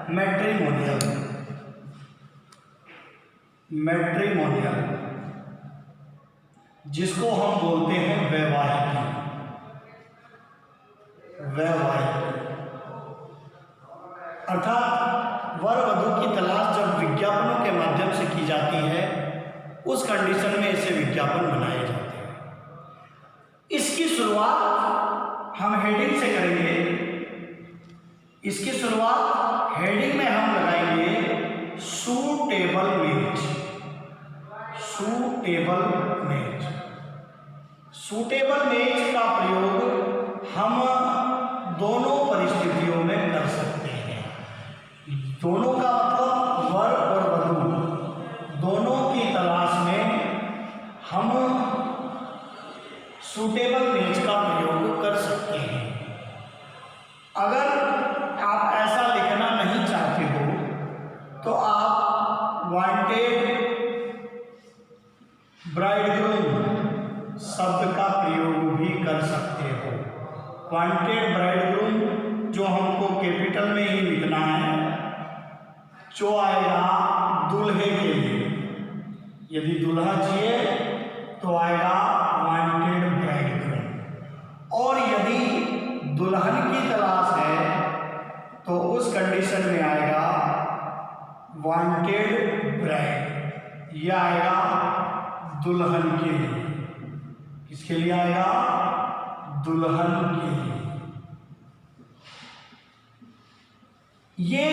Matrimonial. Matrimonial जिसको हम बोलते हैं वैवाहिक। वैवाहिक अर्थात वर वधू की तलाश जब विज्ञापनों के माध्यम से की जाती है, उस कंडीशन में ऐसे विज्ञापन बनाए जाते हैं। इसकी शुरुआत हम हेडिंग से करेंगे। इसकी शुरुआत हेडिंग में हम लगाएंगे suitable match. Suitable match. Suitable match का प्रयोग हम दोनों परिस्थितियों में कर सकते हैं। दोनों का मतलब वर और वधू दोनों की तलाश में हम सूटेबल मैच का प्रयोग कर सकते हैं। अगर आप ऐसा लिखना नहीं चाहते हो तो आप वांटेड ब्राइडग्रूम शब्द का प्रयोग भी कर सकते हो। वांटेड ब्राइडग्रूम जो हमको कैपिटल में ही लिखना है, जो आएगा दूल्हे के लिए। यदि दूल्हा चाहिए तो आएगा वांटेड ब्राइडग्रूम, और यदि दुल्हन की तलाश है तो उस कंडीशन में आएगा वांटेड ब्राइड। यह आएगा दुल्हन के लिए। किसके लिए आएगा? दुल्हन के लिए। ये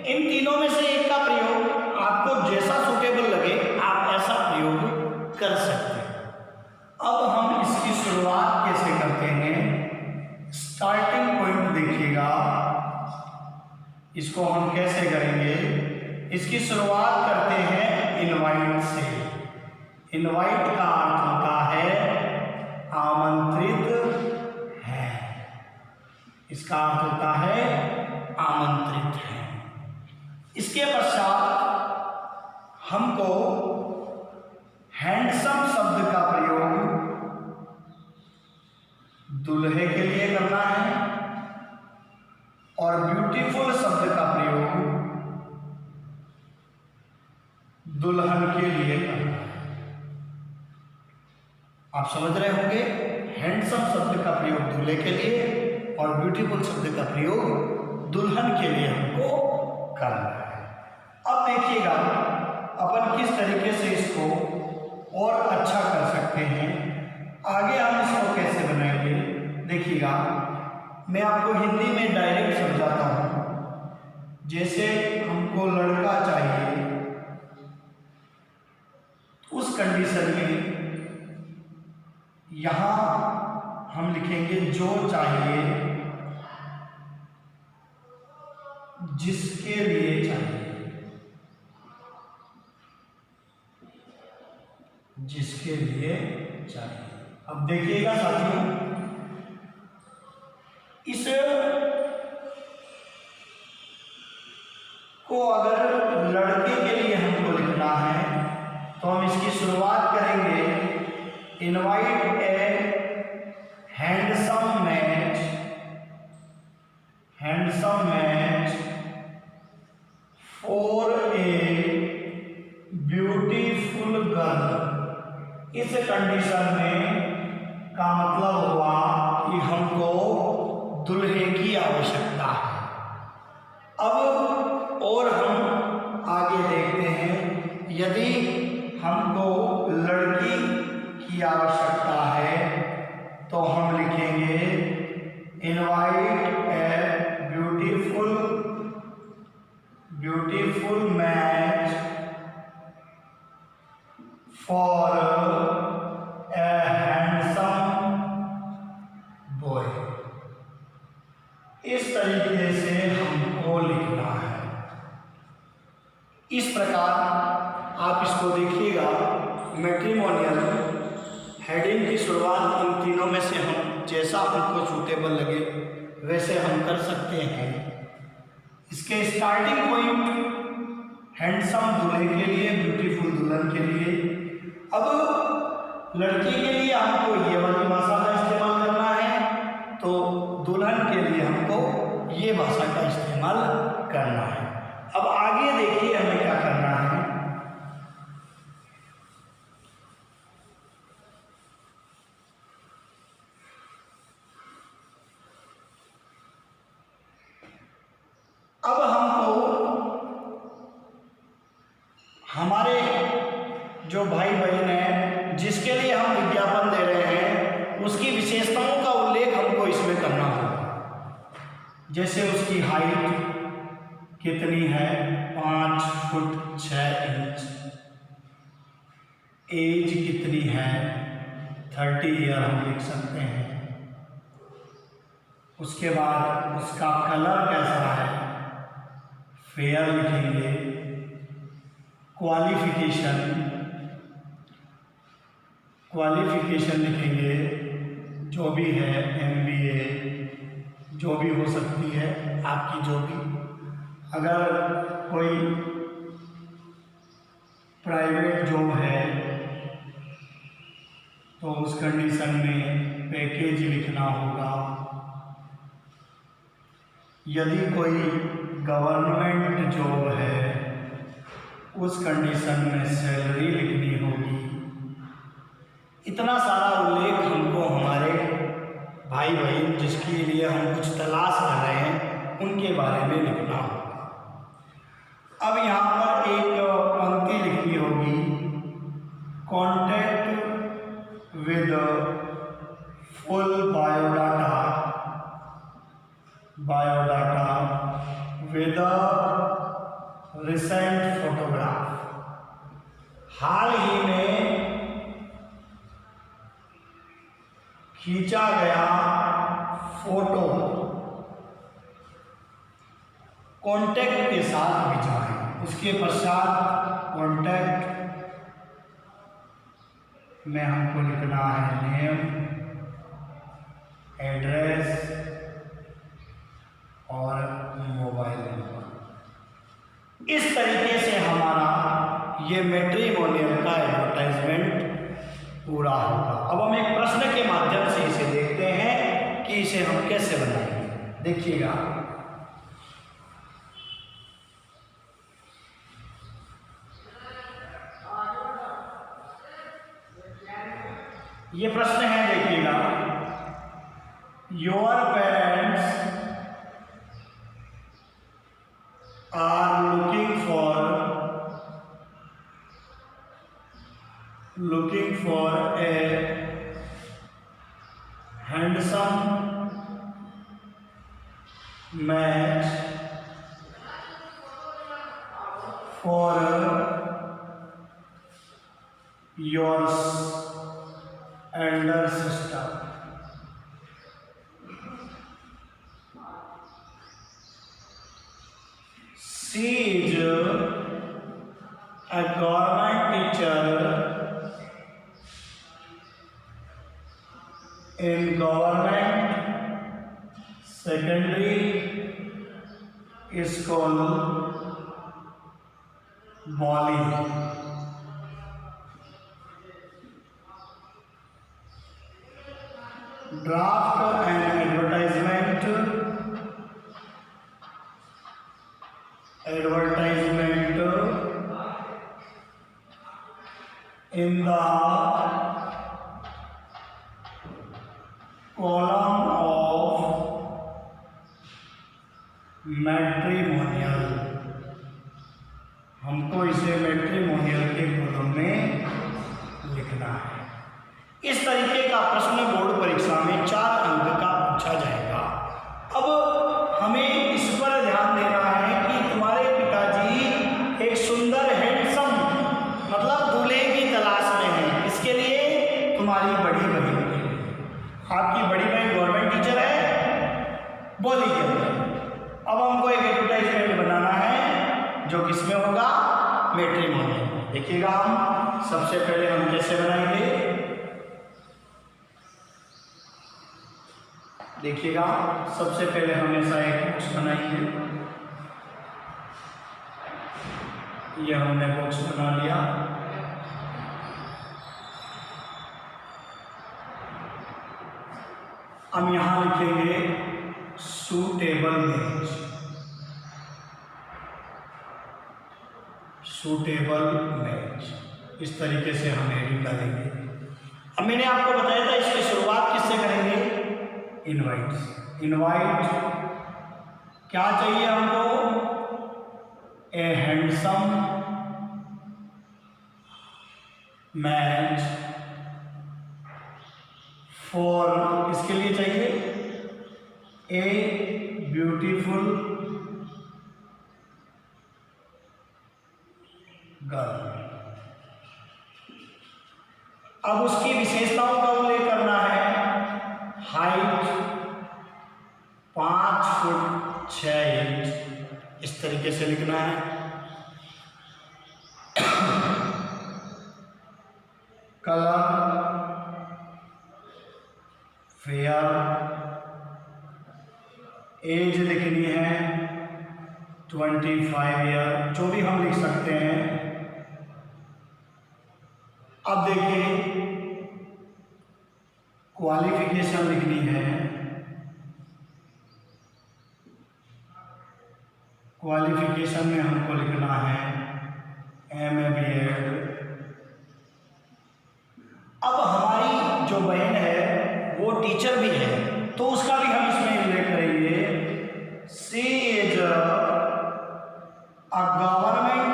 इन तीनों में से एक का प्रयोग आपको जैसा सूटेबल लगे आप ऐसा प्रयोग कर सकते हैं। अब हम इसकी शुरुआत कैसे करते हैं, स्टार्टिंग पॉइंट देखिएगा। इसको हम कैसे करेंगे? इसकी शुरुआत करते हैं इनवाइट से। इनवाइट का अर्थ होता है आमंत्रित है। इसका अर्थ होता है आमंत्रित है। इसके पश्चात हमको हैंडसम शब्द का प्रयोग दूल्हे के लिए करना है और ब्यूटीफुल शब्द का प्रयोग दुल्हन के लिए करना है। आप समझ रहे होंगे, हैंडसम शब्द का प्रयोग दूल्हे के लिए और ब्यूटीफुल शब्द का प्रयोग दुल्हन के लिए हमको करना है। अब देखिएगा अपन किस तरीके से इसको और अच्छा कर सकते हैं। आगे हम इसको कैसे बनाएंगे देखिएगा। मैं आपको हिंदी में डायरेक्ट समझाता हूँ। जैसे हमको लड़का चाहिए, उस कंडीशन में यहां हम लिखेंगे जो चाहिए, जिसके लिए चाहिए, जिसके लिए चाहिए। अब देखिएगा साथियों, इस को अगर लड़के के लिए हमको लिखना है तो हम इसकी शुरुआत करेंगे invite A handsome match. Handsome match for a beautiful girl. इस कंडीशन में का मतलब हुआ कि हमको दुल्हे की आवश्यकता है। अब और हम आगे देखते हैं, यदि हमको लड़की की आवश्यकता है तो हम लिखेंगे invite a beautiful match for a handsome boy. इस तरीके से हमको लिखना है। इस प्रकार आप इसको देखिएगा। मैट्रिमोनियल हेडिंग की शुरुआत इन तीनों में से हम जैसा हमको सूटेबल लगे वैसे हम कर सकते हैं। इसके स्टार्टिंग पॉइंट हैंडसम दूल्हे के लिए, ब्यूटीफुल दुल्हन के लिए। अब लड़की के लिए हमको ये वाली भाषा का इस्तेमाल करना है, तो दुल्हन के लिए हमको ये भाषा का इस्तेमाल करना है। जैसे उसकी हाइट कितनी है, 5 फुट 6 इंच, एज कितनी है, 30 ईयर हम लिख सकते हैं। उसके बाद उसका कलर कैसा है, फेयर लिखेंगे। क्वालिफिकेशन लिखेंगे, जो भी है, MBA जो भी हो सकती है आपकी, जो भी, अगर कोई प्राइवेट जॉब है तो उस कंडीशन में पैकेज लिखना होगा। यदि कोई गवर्नमेंट जॉब है उस कंडीशन में सैलरी लिखनी होगी। इतना सारा उल्लेख हमको हमारे भाई बहन जिसके लिए हम कुछ तलाश कर रहे हैं उनके बारे में लिखना होगा। अब यहाँ पर एक पंक्ति लिखनी होगी, contact with full biodata with recent photograph. हाल ही में खींचा गया फोटो कॉन्टैक्ट के साथ भिजवाएं। उसके पश्चात कॉन्टैक्ट में हमको लिखना है नेम, एड्रेस और मोबाइल नंबर। इस तरीके से हमारा ये मैट्रिमोनियल का एडवर्टाइजमेंट पूरा होगा। अब हम एक प्रश्न के माध्यम से इसे देखते हैं कि इसे हम कैसे बनाएंगे। देखिएगा, ये प्रश्न है, देखिएगा, your parents are looking for a handsome match for your elder sister. She is a government teacher in government secondary school, Bali. Draft an advertisement in the column of matrimonial. हमको इसे मैट्रिमोनियल के column में लिखना है। इस तरीके का प्रश्न बोर्ड परीक्षा में 4 अंक का पूछा जाएगा। अब हमें इस पर ध्यान देना है कि तुम्हारे पिताजी एक सुंदर हैंडसम मतलब दूल्हे की तलाश में हैं। इसके लिए तुम्हारी बड़ी बहन, आपकी बड़ी बहन गवर्नमेंट टीचर है बॉली के अंदर। अब हमको एक एडवर्टाइजमेंट बनाना है जो किसमें होगा, मैट्रिमोनियल। देखिएगा, हम सबसे पहले हम कैसे बनाएंगे, देखिएगा, सबसे पहले हम ऐसा एक बॉक्स बनाएंगे। ये हमने बॉक्स बना लिया। हम यहां लिखेंगे सूटेबल मैच, सूटेबल मैच। इस तरीके से हम हेडिंग डालेंगे। अब मैंने आपको बताया था इसकी शुरुआत किससे करेंगे, इनवाइट। इनवाइट क्या चाहिए हमको, ए हैंडसम मैच फॉर, इसके लिए चाहिए ए ब्यूटीफुल गर्ल। अब उसकी विशेषताओं का उल्लेख करना है। हाइट 5 फुट 6 इंच, इस तरीके से लिखना है। कलर फेयर, एज लिखनी है 25 ईयर, जो भी हम लिख सकते हैं। अब देखिए क्वालिफिकेशन लिखनी है। क्वालिफिकेशन में हमको लिखना है MA BEd। अब हमारी जो बहन है वो टीचर भी है, तो उसका भी हम इसमें उल्लेख करेंगे। She is a government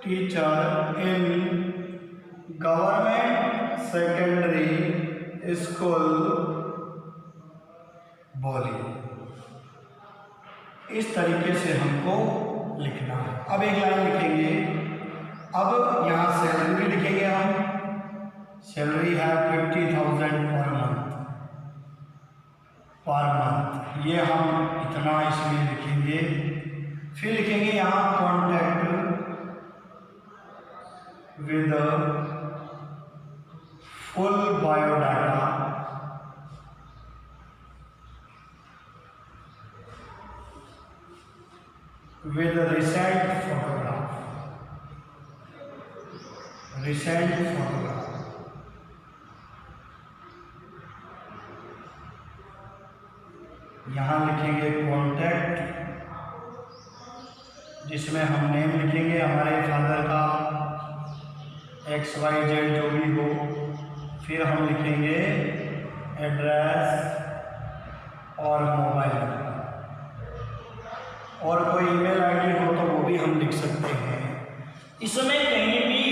teacher in government secondary school Boli. इस तरीके से हमको लिखना है। अब एक लाइन लिखेंगे। अब यहाँ सैलरी भी लिखेंगे हम। सैलरी है 50,000 पर मंथ, ये हम इतना इसमें लिखेंगे। फिर लिखेंगे यहाँ contact with full biodata with a recent photograph। यहाँ लिखेंगे कॉन्टैक्ट, जिसमें हम नेम लिखेंगे हमारे फादर का, XYZ जो भी हो। फिर हम लिखेंगे एड्रेस और मोबाइल नंबर, और कोई ईमेल आईडी हो तो वो भी हम लिख सकते हैं। इसमें कहीं भी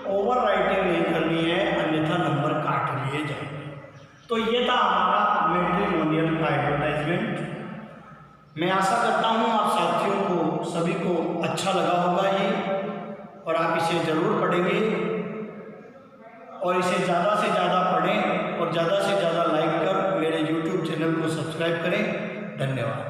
ओवर राइटिंग नहीं करनी है, अन्यथा नंबर काट लिए जाएंगे। तो ये था हमारा मैट्रिमोनियल का एडवर्टाइजमेंट। मैं आशा करता हूँ आप साथियों को सभी को अच्छा लगा होगा ये, और आप इसे ज़रूर पढ़ेंगे, और इसे ज़्यादा से ज़्यादा पढ़ें और ज़्यादा से ज़्यादा लाइक कर मेरे YouTube चैनल को सब्सक्राइब करें। धन्यवाद।